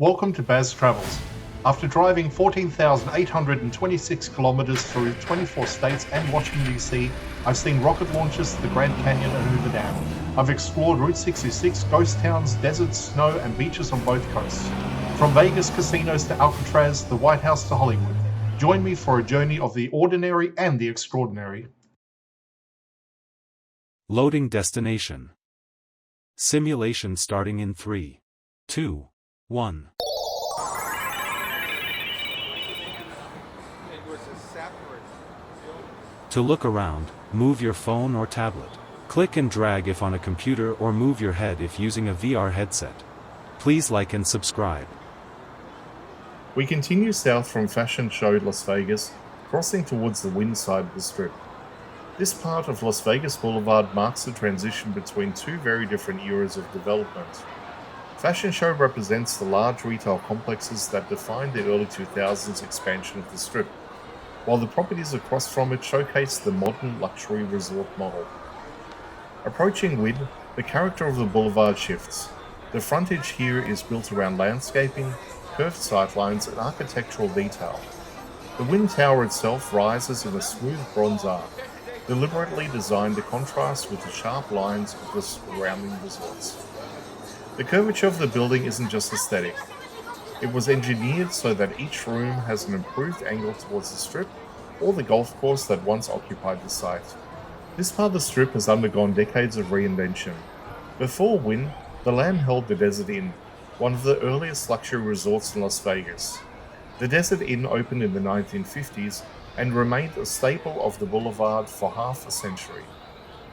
Welcome to Baz Travels. After driving 14,826 kilometers through 24 states and Washington, D.C., I've seen rocket launches to the Grand Canyon and Hoover Dam. I've explored Route 66, ghost towns, deserts, snow, and beaches on both coasts. From Vegas casinos to Alcatraz, the White House to Hollywood. Join me for a journey of the ordinary and the extraordinary. Loading destination. Simulation starting in 3, 2, 1. To look around, move your phone or tablet. Click and drag if on a computer or move your head if using a VR headset. Please like and subscribe. We continue south from Fashion Show Las Vegas, crossing towards the Wynn side of the Strip. This part of Las Vegas Boulevard marks the transition between two very different eras of development. Fashion Show represents the large retail complexes that defined the early 2000s expansion of the Strip, while the properties across from it showcase the modern luxury resort model. Approaching Wynn, the character of the boulevard shifts. The frontage here is built around landscaping, curved sightlines, and architectural detail. The Wynn Tower itself rises in a smooth bronze arc, deliberately designed to contrast with the sharp lines of the surrounding resorts. The curvature of the building isn't just aesthetic. It was engineered so that each room has an improved angle towards the Strip or the golf course that once occupied the site. This part of the Strip has undergone decades of reinvention. Before Wynn, the land held the Desert Inn, one of the earliest luxury resorts in Las Vegas. The Desert Inn opened in the 1950s and remained a staple of the boulevard for half a century.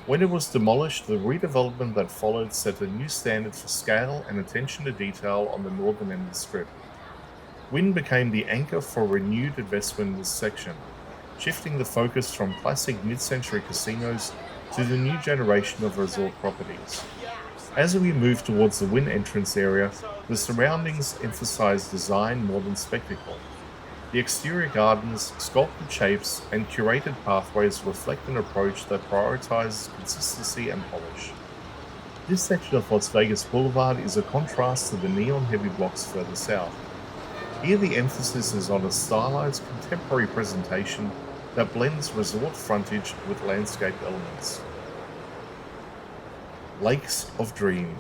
When it was demolished, the redevelopment that followed set a new standard for scale and attention to detail on the northern end of the Strip. Wynn became the anchor for renewed investment in this section, shifting the focus from classic mid-century casinos to the new generation of resort properties. As we move towards the Wynn entrance area, the surroundings emphasize design more than spectacle. The exterior gardens, sculpted shapes, and curated pathways reflect an approach that prioritizes consistency and polish. This section of Las Vegas Boulevard is a contrast to the neon-heavy blocks further south. Here the emphasis is on a stylized contemporary presentation that blends resort frontage with landscape elements. Lakes of Dream.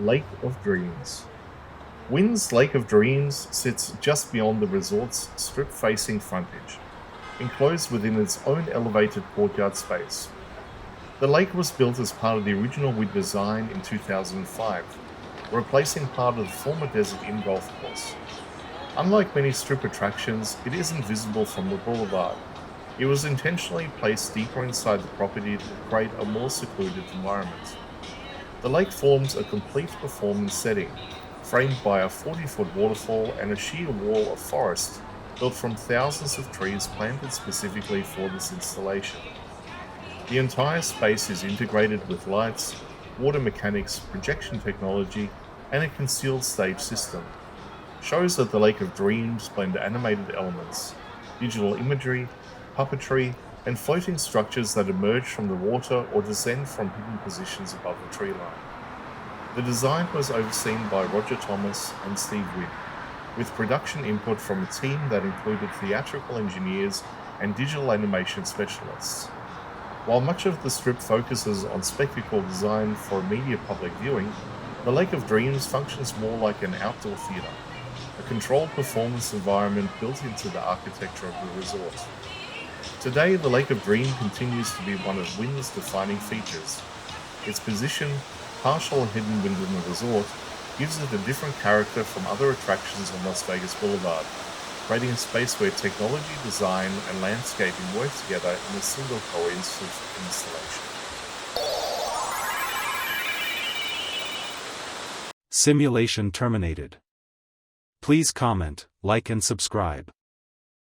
Lake of Dreams. Wynn's Lake of Dreams sits just beyond the resort's strip-facing frontage, enclosed within its own elevated courtyard space. The lake was built as part of the original Wynn design in 2005, replacing part of the former Desert Inn golf course. Unlike many strip attractions, it isn't visible from the boulevard. It was intentionally placed deeper inside the property to create a more secluded environment. The lake forms a complete performance setting, framed by a 40-foot waterfall and a sheer wall of forest built from thousands of trees planted specifically for this installation. The entire space is integrated with lights, water mechanics, projection technology, and a concealed stage system. Shows at the Lake of Dreams blend animated elements, digital imagery, puppetry, and floating structures that emerge from the water or descend from hidden positions above the tree line. The design was overseen by Roger Thomas and Steve Wynn, with production input from a team that included theatrical engineers and digital animation specialists. While much of the Strip focuses on spectacle design for immediate public viewing, the Lake of Dreams functions more like an outdoor theater, a controlled performance environment built into the architecture of the resort. Today, the Lake of Dream continues to be one of Wynn's defining features. Its position, partial hidden within the resort, gives it a different character from other attractions on Las Vegas Boulevard, creating a space where technology, design, and landscaping work together in a single cohesive installation. Simulation terminated. Please comment, like and subscribe.